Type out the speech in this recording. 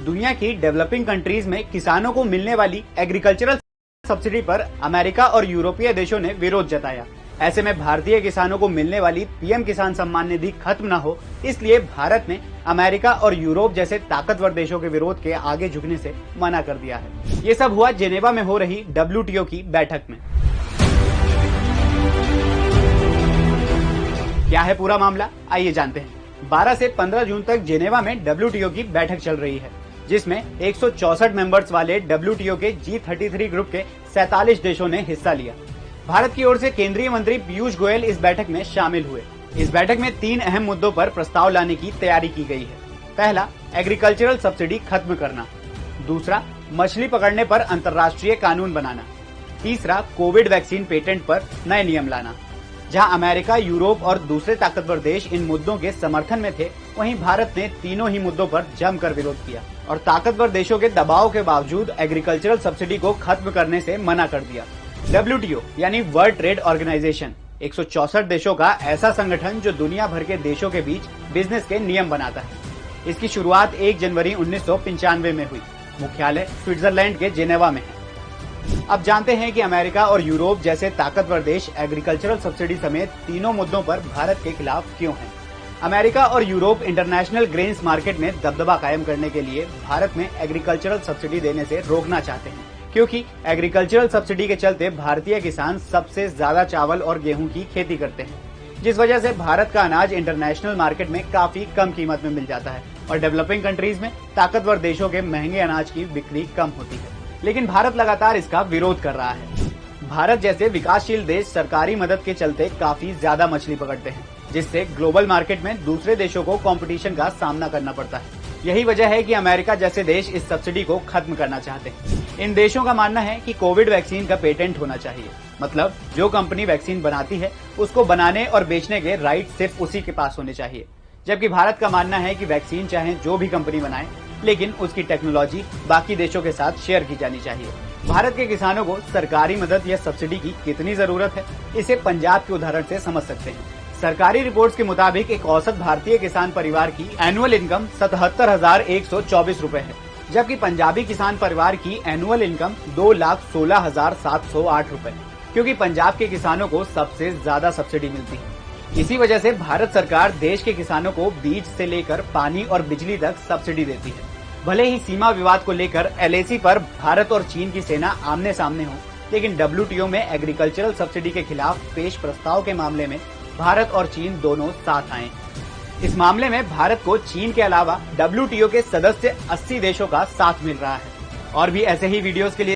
दुनिया की developing countries में किसानों को मिलने वाली एग्रीकल्चरल सब्सिडी पर अमेरिका और यूरोपीय देशों ने विरोध जताया। ऐसे में भारतीय किसानों को मिलने वाली पीएम किसान सम्मान निधि खत्म न हो, इसलिए भारत ने अमेरिका और यूरोप जैसे ताकतवर देशों के विरोध के आगे झुकने से मना कर दिया है। ये सब हुआ जेनेवा में हो रही WTO की बैठक में। क्या है पूरा मामला, आइए जानते हैं। 12 से 15 जून तक जेनेवा में WTO की बैठक चल रही है, जिसमें 164 मेंबर्स वाले WTO के G33 ग्रुप के 47 देशों ने हिस्सा लिया। भारत की ओर से केंद्रीय मंत्री पीयूष गोयल इस बैठक में शामिल हुए। इस बैठक में 3 अहम मुद्दों पर प्रस्ताव लाने की तैयारी की गई है। पहला, एग्रीकल्चरल सब्सिडी खत्म करना। दूसरा, मछली पकड़ने पर अंतर्राष्ट्रीय कानून बनाना। तीसरा, कोविड वैक्सीन पेटेंट पर नए नियम लाना। जहां अमेरिका, यूरोप और दूसरे ताकतवर देश इन मुद्दों के समर्थन में थे, वहीं भारत ने तीनों ही मुद्दों पर जमकर विरोध किया और ताकतवर देशों के दबाव के बावजूद एग्रीकल्चरल सब्सिडी को खत्म करने से मना कर दिया। WTO यानी वर्ल्ड ट्रेड ऑर्गेनाइजेशन 164 देशों का ऐसा संगठन जो दुनिया भर के देशों के बीच बिजनेस के नियम बनाता है। इसकी शुरुआत 1 जनवरी 1995 में हुई। मुख्यालय स्विट्जरलैंड के जेनेवा में है। अब जानते हैं कि अमेरिका और यूरोप जैसे ताकतवर देश एग्रीकल्चरल सब्सिडी समेत तीनों मुद्दों पर भारत के खिलाफ क्यों हैं? अमेरिका और यूरोप इंटरनेशनल ग्रेन्स मार्केट में दबदबा कायम करने के लिए भारत में एग्रीकल्चरल सब्सिडी देने से रोकना चाहते हैं, क्योंकि एग्रीकल्चरल सब्सिडी के चलते भारतीय किसान सबसे ज्यादा चावल और गेहूं की खेती करते हैं, जिस वजह से भारत का अनाज इंटरनेशनल मार्केट में काफी कम कीमत में मिल जाता है और डेवलपिंग कंट्रीज में ताकतवर देशों के महंगे अनाज की बिक्री कम होती है। लेकिन भारत लगातार इसका विरोध कर रहा है। भारत जैसे विकासशील देश सरकारी मदद के चलते काफी ज्यादा मछली पकड़ते हैं, जिससे ग्लोबल मार्केट में दूसरे देशों को कंपटीशन का सामना करना पड़ता है। यही वजह है कि अमेरिका जैसे देश इस सब्सिडी को खत्म करना चाहते हैं। इन देशों का मानना है कि कोविड वैक्सीन का पेटेंट होना चाहिए, मतलब जो कंपनी वैक्सीन बनाती है उसको बनाने और बेचने के राइट सिर्फ उसी के पास होने चाहिए। जबकि भारत का मानना है कि वैक्सीन चाहे जो भी कंपनी बनाए, लेकिन उसकी टेक्नोलॉजी बाकी देशों के साथ शेयर की जानी चाहिए। भारत के किसानों को सरकारी मदद या सब्सिडी की कितनी जरूरत है, इसे पंजाब के उदाहरण से समझ सकते हैं। सरकारी रिपोर्ट्स के मुताबिक एक औसत भारतीय किसान परिवार की एनुअल इनकम 77,124 रूपए है, जबकि पंजाबी किसान परिवार की एनुअल इनकम 2,16,708 रूपए, क्योंकि पंजाब के किसानों को सबसे ज्यादा सब्सिडी मिलती है। इसी वजह से भारत सरकार देश के किसानों को बीज से लेकर पानी और बिजली तक सब्सिडी देती है। भले ही सीमा विवाद को लेकर LAC पर भारत और चीन की सेना आमने सामने हो, लेकिन WTO में एग्रीकल्चरल सब्सिडी के खिलाफ पेश प्रस्ताव के मामले में भारत और चीन दोनों साथ आए। इस मामले में भारत को चीन के अलावा WTO के सदस्य 80 देशों का साथ मिल रहा है। और भी ऐसे ही वीडियोस के लिए